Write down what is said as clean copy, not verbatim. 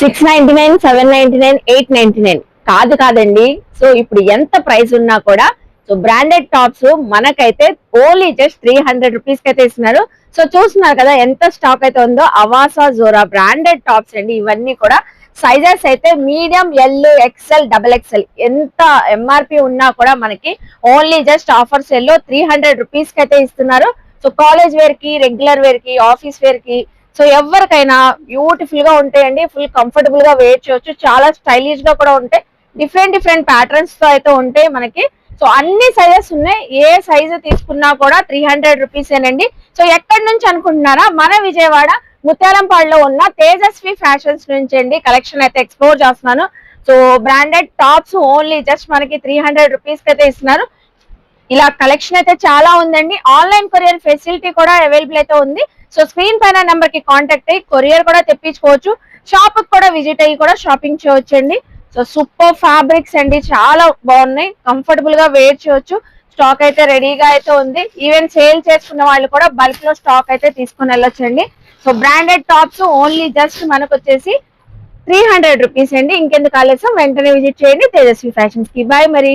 699, 799, 899 కాదండి. సో ఇప్పుడు ఎంత ప్రైస్ ఉన్నా కూడా సో బ్రాండెడ్ టాప్స్ మనకైతే ఓన్లీ జస్ట్ 300 రూపీస్ కి అయితే ఇస్తున్నారు. సో చూస్తున్నారు కదా ఎంత స్టాక్ అయితే ఉందో. అవాసా, జోరా బ్రాండెడ్ టాప్స్ అండి ఇవన్నీ కూడా. సైజెస్ అయితే medium, L, XL, double XL. ఎంత ఎంఆర్పి ఉన్నా కూడా మనకి ఓన్లీ జస్ట్ ఆఫర్ సేల్ లో 300 రూపీస్ కి అయితే ఇస్తున్నారు. సో కాలేజ్ వేర్ కి, రెగ్యులర్ వేర్ కి, ఆఫీస్ వేర్ కి, సో ఎవరికైనా బ్యూటిఫుల్ గా ఉంటాయండి. ఫుల్ కంఫర్టబుల్ గా వేర్ చేయొచ్చు. చాలా స్టైలిష్ గా కూడా ఉంటాయి. డిఫరెంట్ ప్యాటర్న్స్ తో అయితే ఉంటాయి మనకి. సో అన్ని సైజెస్ ఉన్నాయి. ఏ సైజు తీసుకున్నా కూడా 300 రూపీస్ ఏనండి. సో ఎక్కడి నుంచి అనుకుంటున్నారా? మన విజయవాడ ముత్యాలంపాడులో ఉన్న తేజస్వి ఫ్యాషన్స్ నుంచి అండి కలెక్షన్ అయితే ఎక్స్ప్లోర్ చేస్తున్నాను. So branded tops only just మనకి 300 రూపీస్ అయితే ఇస్తున్నారు. ఇలా కలెక్షన్ అయితే చాలా ఉందండి. ఆన్లైన్ కొరియర్ ఫెసిలిటీ కూడా అవైలబుల్ అయితే ఉంది. సో స్క్రీన్ పైన నెంబర్ కి కాంటాక్ట్ అయ్యి కొరియర్ కూడా తెప్పించుకోవచ్చు. షాప్ కూడా విజిట్ అయ్యి కూడా షాపింగ్ చేయొచ్చు అండి. సో సూపర్ ఫ్యాబ్రిక్స్ అండి, చాలా బాగున్నాయి. కంఫర్టబుల్ గా వేర్ చేయొచ్చు. స్టాక్ అయితే రెడీగా అయితే ఉంది. ఈవెన్ సేల్ చేసుకున్న వాళ్ళు కూడా బల్క్ లో స్టాక్ అయితే తీసుకుని వెళ్ళొచ్చండి. So branded tops only just మనకు వచ్చేసి 300 రూపీస్ అండి. ఇంకెందుకు ఆలస్యం, వెంటనే విజిట్ చేయండి తేజస్వి ఫ్యాషన్స్ కి. బాయ్ మరి.